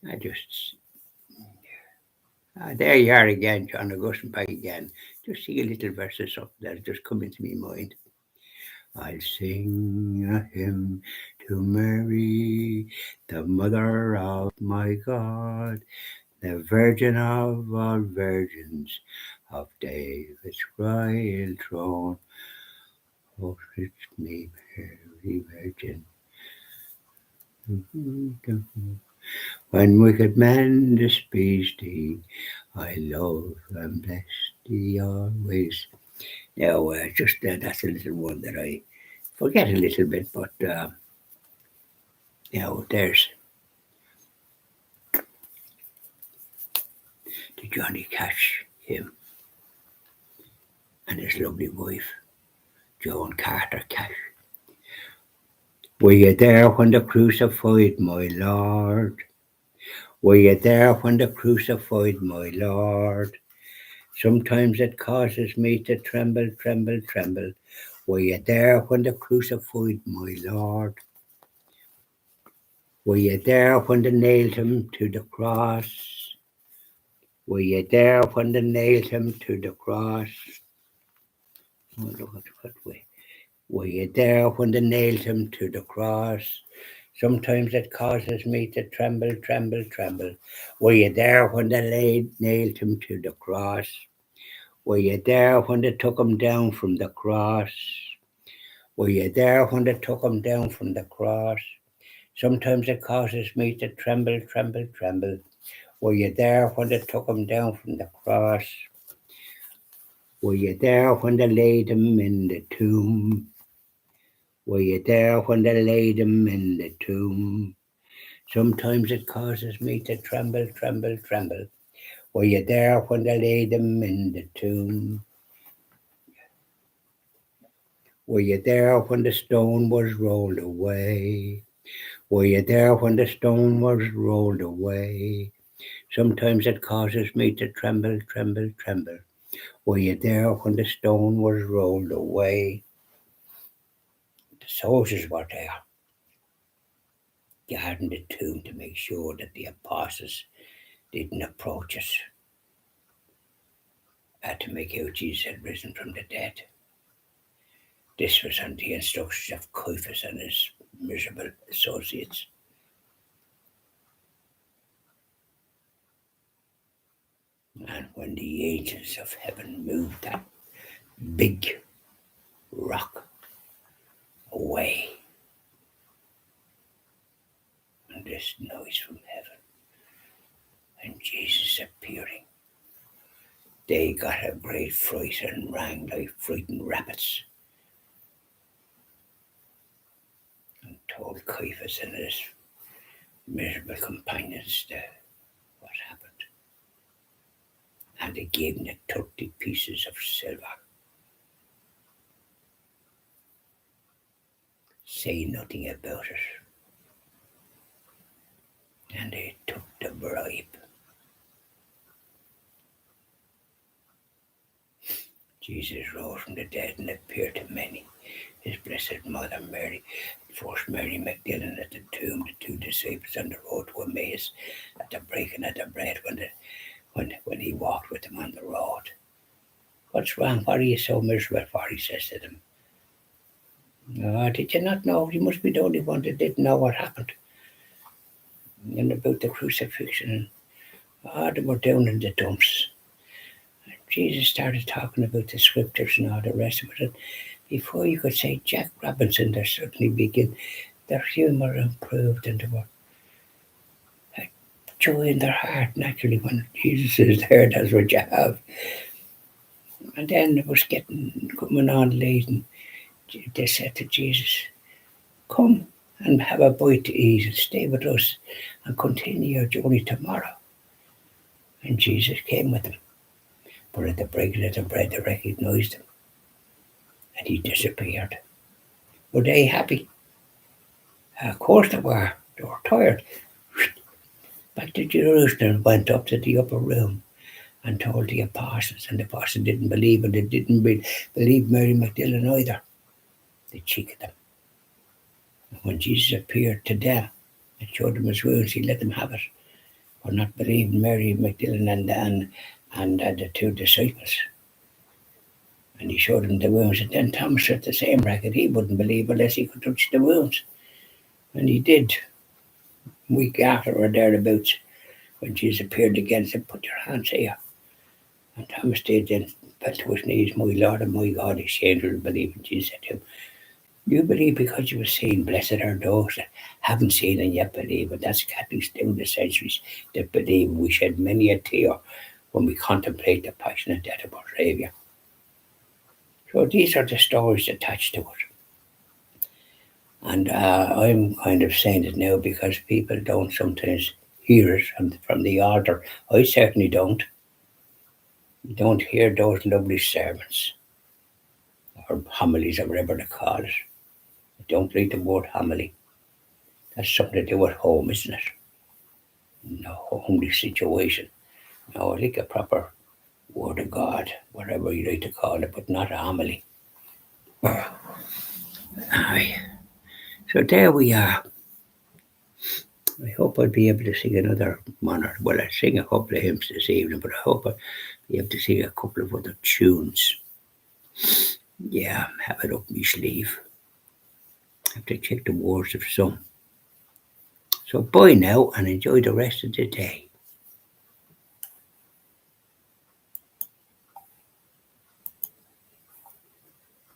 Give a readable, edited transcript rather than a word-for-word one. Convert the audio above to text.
I just, there you are again, John Augustine back again. Just see a little verse or something that just come into my mind. I'll sing a hymn to Mary, the mother of my God, the Virgin of all virgins, of David's royal throne. Oh, it's me, Mary Virgin. When wicked men despise thee, I love and bless thee always. Now, that's a little one that I forget a little bit, but there's the Johnny Cash, him, and his lovely wife, Joan Carter Cash. Were you there when they crucified my Lord? Were you there when they crucified my Lord? Sometimes it causes me to tremble, tremble, tremble. Were you there when they crucified my Lord? Were you there when they nailed him to the cross? Were you there when they nailed him to the cross? Oh, look at what way. Were you there when they nailed him to the cross? Sometimes it causes me to tremble, tremble, tremble. Were you there when they nailed him to the cross? Were you there when they took him down from the cross? Were you there when they took him down from the cross? Sometimes it causes me to tremble, tremble, tremble. Were you there when they took him down from the cross? Were you there when they laid him in the tomb? Were you there when they laid him in the tomb? Sometimes it causes me to tremble, tremble, tremble. Were you there when they laid him in the tomb? Were you there when the stone was rolled away? Were you there when the stone was rolled away? Sometimes it causes me to tremble, tremble, tremble. Were you there when the stone was rolled away? The soldiers were there, guarding the tomb to make sure that the apostles didn't approach us, to make out Jesus had risen from the dead. This was on the instructions of Caiaphas and his miserable associates. And when the angels of heaven moved that big rock away, and this noise from heaven, and Jesus appearing, they got a great fright and ran like frightened rabbits, and told Caiaphas and his miserable companions what happened. And they gave them 30 pieces of silver. Say nothing about it. And they took the bribe. Jesus rose from the dead and appeared to many. His blessed mother Mary, first Mary Magdalene at the tomb, the two disciples on the road to Emmaus, at the breaking of the bread when he walked with them on the road. What's wrong? What are you so miserable for? He says to them. Oh, did you not know? You must be the only one that didn't know what happened. And about the crucifixion. They were down in the dumps. And Jesus started talking about the scriptures and all the rest of it. And before you could say Jack Robinson, there suddenly began their humour improved and they were joy in their heart. Naturally, when Jesus is there, that's what you have. And then it was coming on late, and they said to Jesus, "Come and have a bite to eat and stay with us and continue your journey tomorrow." And Jesus came with them. But at the breaking of the bread, they recognized him. And he disappeared. Were they happy? Of course they were. They were tired. Back to Jerusalem, went up to the upper room and told the apostles. And the apostles didn't believe, and they didn't believe Mary Magdalene either. They cheated them. And when Jesus appeared to them and showed them his wounds, he let them have it. for not believing Mary Magdalene and the two disciples. And he showed him the wounds. And then Thomas at the same racket. He wouldn't believe unless he could touch the wounds. And he did. A week after or thereabouts, when Jesus appeared again, said, "Put your hands here." And Thomas did, then fell to his knees. "My Lord and my God," he said, "will believe." And Jesus said to him, "You believe because you have seen. Blessed are those that haven't seen and yet believe." And that's Catholics down the centuries that believe. We shed many a tear when we contemplate the passion and death of our Saviour. So these are the stories attached to it. And I'm kind of saying it now because people don't sometimes hear it from the altar. I certainly don't. You don't hear those lovely sermons or homilies or whatever they call it. I don't read the word homily. That's something to do at home, isn't it? No homely situation. No, I like a proper word of God, whatever you like to call it, but not a homily. Aye. So there we are. I hope I'll be able to sing another one. Well, I sing a couple of hymns this evening, but I hope I'll be able to sing a couple of other tunes. Yeah, have it up my sleeve. I have to check the words of some. So bye now and enjoy the rest of the day.